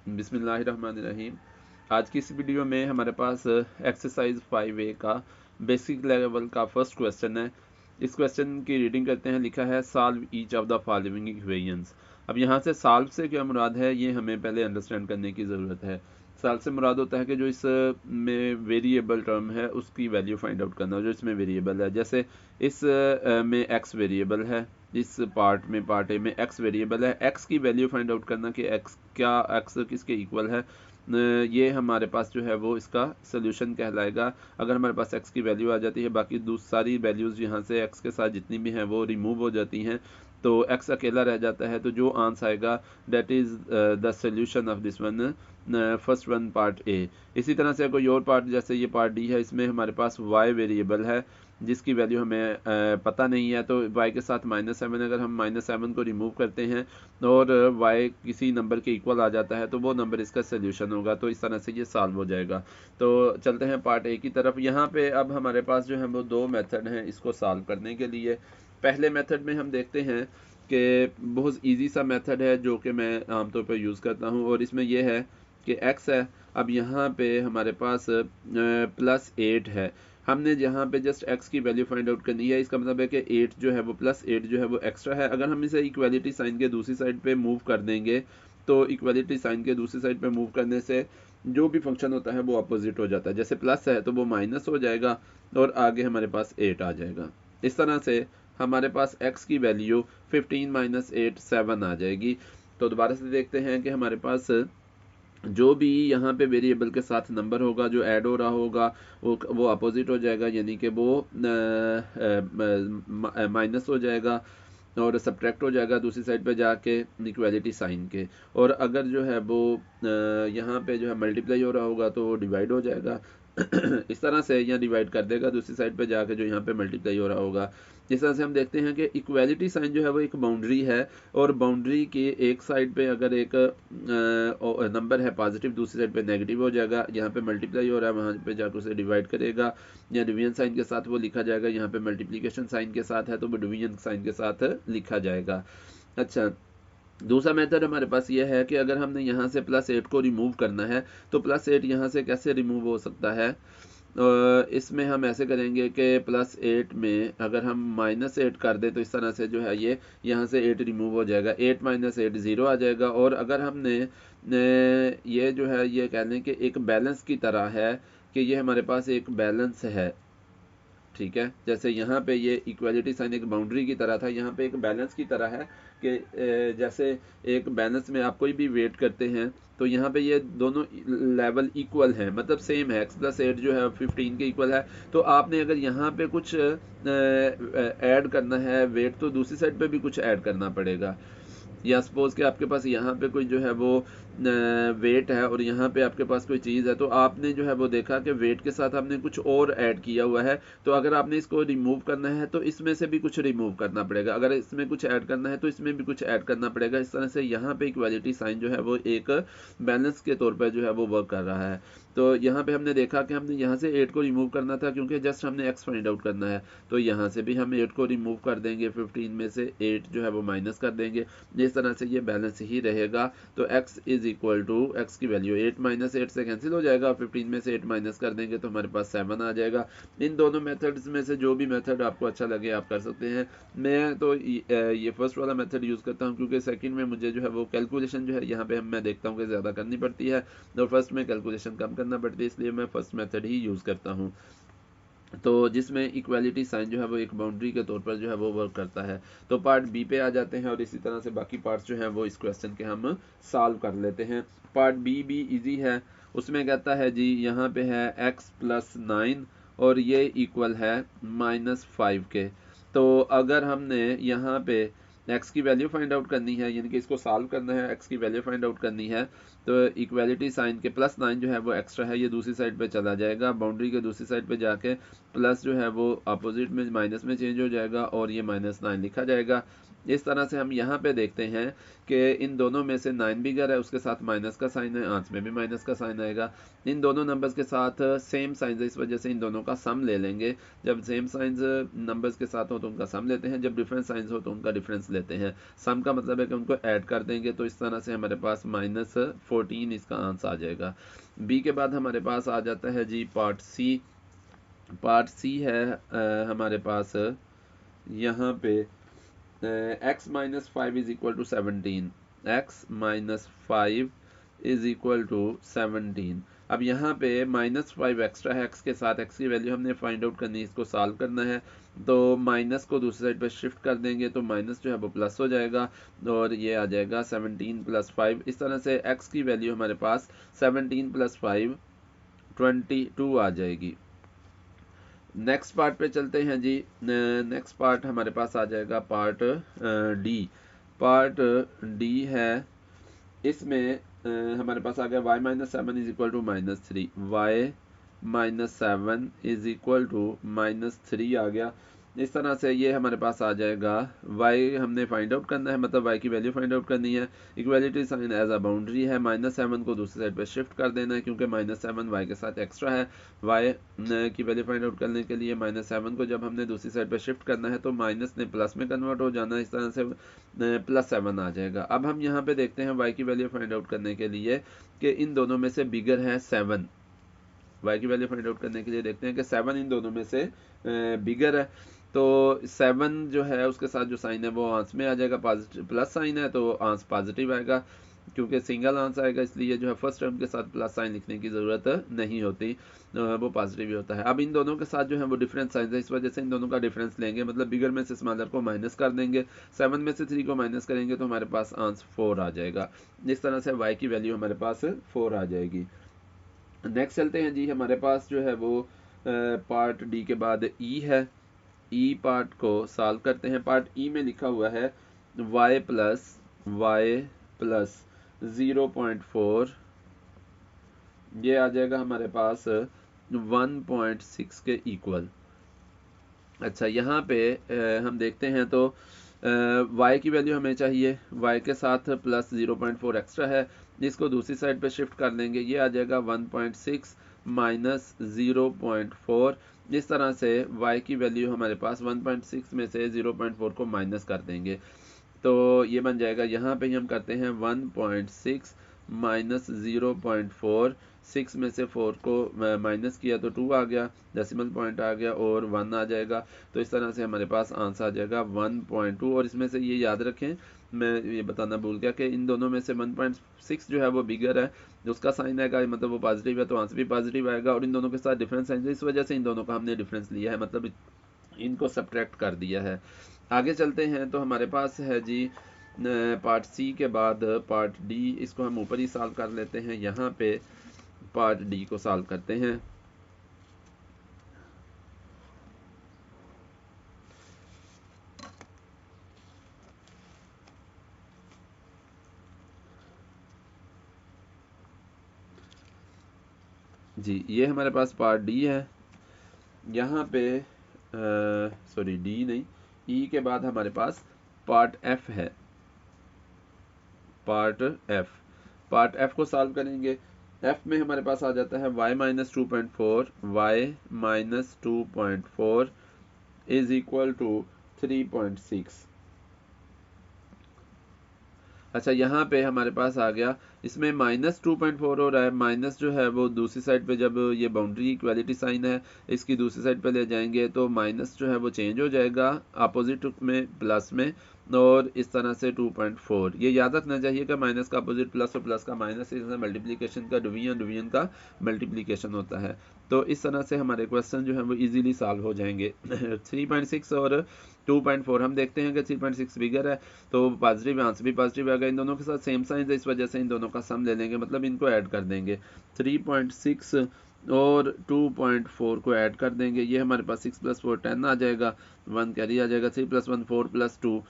बिस्मिल्लाहिर्रहमानिर्रहीम। आज की इस वीडियो में हमारे पास एक्सरसाइज 5A का बेसिक लेवल का फर्स्ट क्वेश्चन है। इस क्वेश्चन की रीडिंग करते हैं। लिखा है solve each of the following equations. अब यहाँ से सॉल्व से क्या मुराद है ये हमें पहले अंडरस्टैंड करने की ज़रूरत है। सॉल्व से मुराद होता है कि जो इस में वेरिएबल टर्म है उसकी वैल्यू फाइंड आउट करना, जो इसमें वेरिएबल है। जैसे इस में एक्स वेरिएबल है, इस पार्ट में पार्ट ए में एक्स वेरिएबल है। एक्स की वैल्यू फाइंड आउट करना कि एक्स क्या एक्स किसके इक्वल है, ये हमारे पास जो है वो इसका सोल्यूशन कहलाएगा। अगर हमारे पास एक्स की वैल्यू आ जाती है, बाकी सारी वैल्यूज़ यहाँ से एक्स के साथ जितनी भी हैं वो रिमूव हो जाती हैं, तो एक्स अकेला रह जाता है। तो जो आंसर आएगा that is the solution of this one, first one part A. इसी तरह से कोई और पार्ट, जैसे ये पार्ट डी है, इसमें हमारे पास वाई वेरिएबल है जिसकी वैल्यू हमें पता नहीं है। तो y के साथ -7, अगर हम -7 को रिमूव करते हैं और y किसी नंबर के इक्वल आ जाता है तो वो नंबर इसका सोल्यूशन होगा। तो इस तरह से ये सॉल्व हो जाएगा। तो चलते हैं पार्ट ए की तरफ। यहाँ पे अब हमारे पास जो है वो दो मेथड हैं इसको सॉल्व करने के लिए। पहले मेथड में हम देखते हैं कि बहुत ईजी सा मेथड है जो कि मैं आमतौर पर यूज़ करता हूँ, और इसमें यह है कि x है। अब यहाँ पे हमारे पास +8 है। हमने यहाँ पे जस्ट x की वैल्यू फाइंड आउट करनी है। इसका मतलब है कि 8 जो है वो +8 जो है वो एक्स्ट्रा है। अगर हम इसे इक्वालिटी साइन के दूसरी साइड पे मूव कर देंगे तो इक्वालिटी साइन के दूसरी साइड पे मूव करने से जो भी फंक्शन होता है वो अपोजिट हो जाता है। जैसे प्लस है तो वो माइनस हो जाएगा और आगे हमारे पास 8 आ जाएगा। इस तरह से हमारे पास x की वैल्यू 15 - 8 7 आ जाएगी। तो दोबारा से देखते हैं कि हमारे पास जो भी यहाँ पे वेरिएबल के साथ नंबर होगा जो ऐड हो रहा होगा वो अपोजिट हो जाएगा, यानी कि वो माइनस हो जाएगा और सब्ट्रैक्ट हो जाएगा दूसरी साइड पे जाके इक्वालिटी साइन के। और अगर जो है वो यहाँ पे जो है मल्टीप्लाई हो रहा होगा तो वो डिवाइड हो जाएगा। इस तरह से यहाँ डिवाइड कर देगा दूसरी साइड पे जाके जो यहाँ पे मल्टीप्लाई हो रहा होगा। जिस तरह से हम देखते हैं कि इक्वालिटी साइन जो है वो एक बाउंड्री है, और बाउंड्री के एक साइड पे अगर एक नंबर है पॉजिटिव, दूसरी साइड पे नेगेटिव हो जाएगा। यहाँ पे मल्टीप्लाई हो रहा है, वहाँ पे जाकर उसे डिवाइड करेगा, या डिवीजन साइन के साथ वो लिखा जाएगा। यहाँ पे मल्टीप्लिकेशन साइन के साथ है तो वो डिवीजन साइन के साथ लिखा जाएगा। अच्छा, दूसरा मेथड हमारे पास ये है कि अगर हमने यहाँ से +8 को रिमूव करना है तो +8 यहाँ से कैसे रिमूव हो सकता है। इसमें हम ऐसे करेंगे कि +8 में अगर हम -8 कर दें तो इस तरह से जो है ये यहाँ से 8 रिमूव हो जाएगा। 8 - 8 0 आ जाएगा। और अगर हमने ये जो है ये कह लें कि एक बैलेंस की तरह है कि ये हमारे पास एक बैलेंस है, ठीक है। जैसे यहाँ पे ये इक्वालिटी साइन एक बाउंड्री की तरह था, यहाँ पे एक बैलेंस की तरह है कि जैसे एक बैलेंस में आप कोई भी वेट करते हैं तो यहाँ पे ये दोनों लेवल इक्वल हैं, मतलब सेम है। x + 8 जो है 15 के इक्वल है। तो आपने अगर यहाँ पे कुछ ऐड करना है वेट, तो दूसरी साइड पे भी कुछ ऐड करना पड़ेगा। या सपोज कि आपके पास यहाँ पे कोई जो है वो वेट है और यहाँ पे आपके पास कोई चीज़ है, तो आपने जो है वो देखा कि वेट के साथ आपने कुछ और ऐड किया हुआ है, तो अगर आपने इसको रिमूव करना है तो इसमें से भी कुछ रिमूव करना पड़ेगा। अगर इसमें कुछ ऐड करना है तो इसमें भी कुछ ऐड करना पड़ेगा। इस तरह से यहाँ पे इक्वालिटी साइन जो है वो एक बैलेंस के तौर पर जो है वो वर्क कर रहा है। तो यहाँ पे हमने देखा कि हमने यहाँ से 8 को रिमूव करना था क्योंकि जस्ट हमने x फाइंड आउट करना है। तो यहाँ से भी हम 8 को रिमूव कर देंगे, 15 में से 8 जो है वो माइनस कर देंगे। इस तरह से ये बैलेंस ही रहेगा। तो x is equal to x की वैल्यू 8 - 8 से कैंसिल हो जाएगा, 15 में से 8 माइनस कर देंगे तो हमारे पास 7 आ जाएगा। इन दोनों मेथड्स में से जो भी मेथड आपको अच्छा लगे आप कर सकते हैं। मैं तो ये फर्स्ट वाला मेथड यूज़ करता हूँ क्योंकि सेकंड में मुझे जो है वो कैलकुलेशन जो है यहाँ पे मैं देखता हूँ कि ज़्यादा करनी पड़ती है, और फर्स्ट में कैलकुलेशन कम करना पड़ती है, इसलिए मैं फर्स्ट मेथड ही यूज़ करता हूँ। तो जिसमें इक्वालिटी साइन जो है वो एक बाउंड्री के तौर पर जो है वो वर्क करता है। तो पार्ट बी पे आ जाते हैं और इसी तरह से बाकी पार्ट्स जो हैं वो इस क्वेश्चन के हम सॉल्व कर लेते हैं। पार्ट बी भी इजी है। उसमें कहता है जी यहाँ पे है x + 9 और ये इक्वल है -5 के। तो अगर हमने यहाँ पे x की वैल्यू फाइंड आउट करनी है, यानी कि इसको सॉल्व करना है, x की वैल्यू फाइंड आउट करनी है, तो इक्वालिटी साइन के +9 जो है वो एक्स्ट्रा है, ये दूसरी साइड पे चला जाएगा। बाउंड्री के दूसरी साइड पे जाके प्लस जो है वो अपोजिट में माइनस में चेंज हो जाएगा और ये -9 लिखा जाएगा। इस तरह से हम यहाँ पे देखते हैं कि इन दोनों में से 9 बिगर है, उसके साथ माइनस का साइन है, आंस में भी माइनस का साइन आएगा। इन दोनों नंबर्स के साथ सेम साइंस है, इस वजह से इन दोनों का सम ले लेंगे। जब सेम साइंस नंबर्स के साथ हो तो उनका सम लेते हैं, जब डिफरेंट साइंस हो तो उनका डिफरेंस लेते हैं। सम का मतलब है कि उनको ऐड कर देंगे, तो इस तरह से हमारे पास -14 इसका आंसर आ जाएगा। बी के बाद हमारे पास आ जाता है जी पार्ट सी। पार्ट सी है हमारे पास यहाँ पे x minus 5 is equal to 17, x minus 5 is equal to 17। अब यहाँ पे -5 एक्स्ट्रा है x के साथ, x की वैल्यू हमने फाइंड आउट करनी है, इसको सॉल्व करना है। तो माइनस को दूसरी साइड पे शिफ्ट कर देंगे तो माइनस जो है वो प्लस हो जाएगा और ये आ जाएगा 17 + 5। इस तरह से x की वैल्यू हमारे पास 17 + 5 22 आ जाएगी। नेक्स्ट पार्ट पे चलते हैं जी। नेक्स्ट पार्ट हमारे पास आ जाएगा पार्ट डी। पार्ट डी है, इसमें हमारे पास आ गया y - 7 is equal to -3, y - 7 is equal to -3 आ गया। इस तरह से ये हमारे पास आ जाएगा। y हमने फाइंड आउट करना है, मतलब y की वैल्यू फाइंड आउट करनी है। Equality sign as a boundary है, -7 को दूसरी साइड पे शिफ्ट कर देना है क्योंकि -7 y के साथ एक्स्ट्रा है। y की वैल्यू फाइंड आउट करने के लिए -7 को जब हमने दूसरी साइड पे शिफ्ट करना है तो माइनस ने प्लस में कन्वर्ट हो जाना है, इस तरह से +7 आ जाएगा। अब हम यहाँ पे देखते हैं y की वैल्यू फाइंड आउट करने के लिए कि इन दोनों में से बिगर है 7। y की वैल्यू फाइंड आउट करने के लिए देखते हैं कि 7 इन दोनों में से बिगर है। तो 7 जो है उसके साथ जो साइन है वो आंस में आ जाएगा, पॉजिटिव प्लस साइन है तो आंस पॉजिटिव आएगा, क्योंकि सिंगल आंस आएगा इसलिए जो है फर्स्ट टर्म के साथ प्लस साइन लिखने की ज़रूरत नहीं होती, वो पॉजिटिव ही होता है। अब इन दोनों के साथ जो है वो डिफरेंस साइन है, इस वजह से इन दोनों का डिफरेंस लेंगे, मतलब बिगर में से स्मॉलर को माइनस कर देंगे। 7 में से 3 को माइनस करेंगे तो हमारे पास आंस 4 आ जाएगा। इस तरह से y की वैल्यू हमारे पास 4 आ जाएगी। नेक्स्ट चलते हैं जी, हमारे पास जो है वो पार्ट डी के बाद ई है। ई पार्ट को सॉल्व करते हैं। पार्ट ई में लिखा हुआ है y प्लस 0.4, ये आ जाएगा हमारे पास 1.6 के इक्वल। अच्छा, यहाँ पे हम देखते हैं तो y की वैल्यू हमें चाहिए, y के साथ प्लस 0.4 एक्स्ट्रा है, इसको दूसरी साइड पे शिफ्ट कर देंगे, ये आ जाएगा 1.6 माइनस 0.4। इस तरह से y की वैल्यू हमारे पास 1.6 में से 0.4 को माइनस कर देंगे, तो ये बन जाएगा। यहाँ पे हम करते हैं 1.6 माइनस 0.4, 6 में से 4 को माइनस किया तो 2 आ गया, डेसिमल पॉइंट आ गया और 1 आ जाएगा। तो इस तरह से हमारे पास आंसर आ जाएगा 1.2। और इसमें से ये याद रखें, मैं ये बताना भूल गया कि इन दोनों में से 1.6 जो है वो बिगर है, उसका साइन आएगा, मतलब वो पॉजिटिव है तो आंसर भी पॉजिटिव आएगा। और इन दोनों के साथ डिफरेंस साइन है, इस वजह से इन दोनों का हमने डिफरेंस लिया है, मतलब इनको सब्ट्रैक्ट कर दिया है। आगे चलते हैं तो हमारे पास है जी पार्ट सी के बाद पार्ट डी, इसको हम ऊपर ही सॉल्व कर लेते हैं। यहाँ पे पार्ट डी को सॉल्व करते हैं। जी, ये हमारे पास पार्ट डी है। यहाँ पे सॉरी डी नहीं, ई के बाद हमारे पास पार्ट एफ है। पार्ट एफ को सॉल्व करेंगे। एफ में हमारे पास आ जाता है y - 2.4, y - 2.4 is equal to 3.6। अच्छा, यहाँ पे हमारे पास आ गया, इसमें -2.4 हो रहा है, माइनस जो है वो दूसरी साइड पे, जब ये बाउंड्री इक्वालिटी साइन है इसकी दूसरी साइड पे ले जाएंगे तो माइनस जो है वो चेंज हो जाएगा अपोजिट में प्लस में, और इस तरह से 2.4। ये याद रखना चाहिए कि माइनस का अपोजिट प्लस और प्लस का माइनस, इसमें मल्टीप्लिकेशन का डिवीजन का मल्टीप्लिकेशन होता है। तो इस तरह से हमारे क्वेश्चन जो है वो इजीली सॉल्व हो जाएंगे। 3.6 और 2.4 हम देखते हैं कि 3.6 बिगर है तो पॉजिटिव, आंसर भी पॉजिटिव आएगा। इन दोनों के साथ सेम साइन है, इस वजह से इन दोनों का सम ले लेंगे, मतलब इनको ऐड कर देंगे। 3.6 और 2.4 को ऐड कर देंगे, ये हमारे पास 6 + 4 10 आ जाएगा, 1 कैरी आ जाएगा, 3 + 1 4 + 2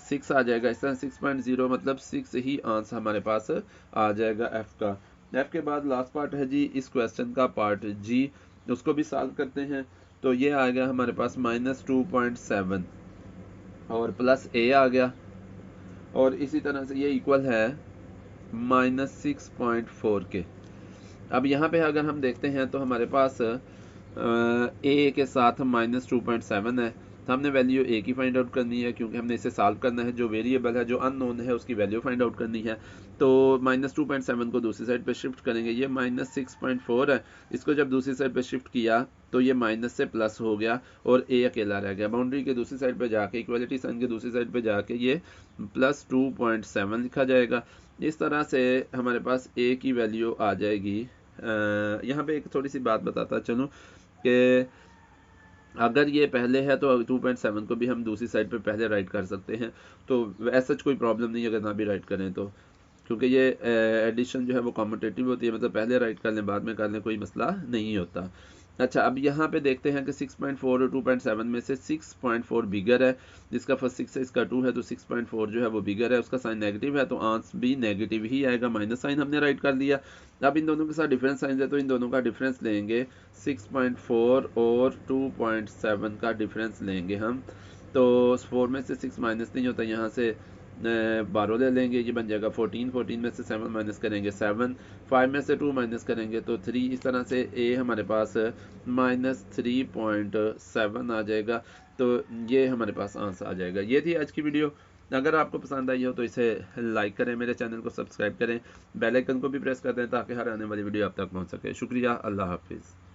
6 आ जाएगा। इस तरह 6.0 मतलब 6 ही आंसर हमारे पास आ जाएगा एफ का। एफ के बाद लास्ट पार्ट है जी इस क्वेश्चन का पार्ट जी, उसको भी सॉल्व करते हैं। तो ये आ गया हमारे पास -2.7 और प्लस ए आ गया, और इसी तरह से ये इक्वल है -6.4 के। अब यहाँ पे अगर हम देखते हैं तो हमारे पास ए के साथ -2.7 है, तो हमने वैल्यू ए की फाइंड आउट करनी है क्योंकि हमने इसे सॉल्व करना है। जो वेरिएबल है, जो अननोन है, उसकी वैल्यू फाइंड आउट करनी है। तो -2.7 को दूसरी साइड पे शिफ्ट करेंगे, ये -6.4 है। इसको जब दूसरी साइड पे शिफ्ट किया तो ये माइनस से प्लस हो गया और ए अकेला रह गया। बाउंड्री के दूसरी साइड पे जाके, इक्वलिटी साइन के दूसरी साइड पे जाके ये +2.7 लिखा जाएगा। इस तरह से हमारे पास ए की वैल्यू आ जाएगी। यहाँ पे एक थोड़ी सी बात बताता चलूँ कि अगर ये पहले है तो 2.7 को भी हम दूसरी साइड पे पहले राइट कर सकते हैं, तो ऐसा कोई प्रॉब्लम नहीं है अगर ना भी राइट करें तो, क्योंकि ये एडिशन जो है वो कॉम्यूटेटिव होती है, मतलब पहले राइट कर लें बाद में कर लें कोई मसला नहीं होता। अच्छा, अब यहाँ पे देखते हैं कि 6.4 और 2.7 में से 6.4 बिगर है, जिसका फर्स्ट 6 है, इसका 2 है, तो 6.4 जो है वो बिगर है, उसका साइन नेगेटिव है, तो आंसर भी नेगेटिव ही आएगा। माइनस साइन हमने राइट कर दिया। अब इन दोनों के साथ डिफरेंस साइन है, तो इन दोनों का डिफरेंस लेंगे, 6.4 और 2.7 का डिफरेंस लेंगे हम। तो 4 में से 6 माइनस नहीं होता, यहाँ से 12 ले लेंगे, ये बन जाएगा 14। 14 में से 7 माइनस करेंगे 7, 5 में से 2 माइनस करेंगे तो 3। इस तरह से ए हमारे पास -3.7 आ जाएगा। तो ये हमारे पास आंसर आ जाएगा। ये थी आज की वीडियो। अगर आपको पसंद आई हो तो इसे लाइक करें, मेरे चैनल को सब्सक्राइब करें, बेल आइकन को भी प्रेस कर दें ताकि हर आने वाली वीडियो आप तक पहुंच सके। शुक्रिया, अल्लाह हाफिज़।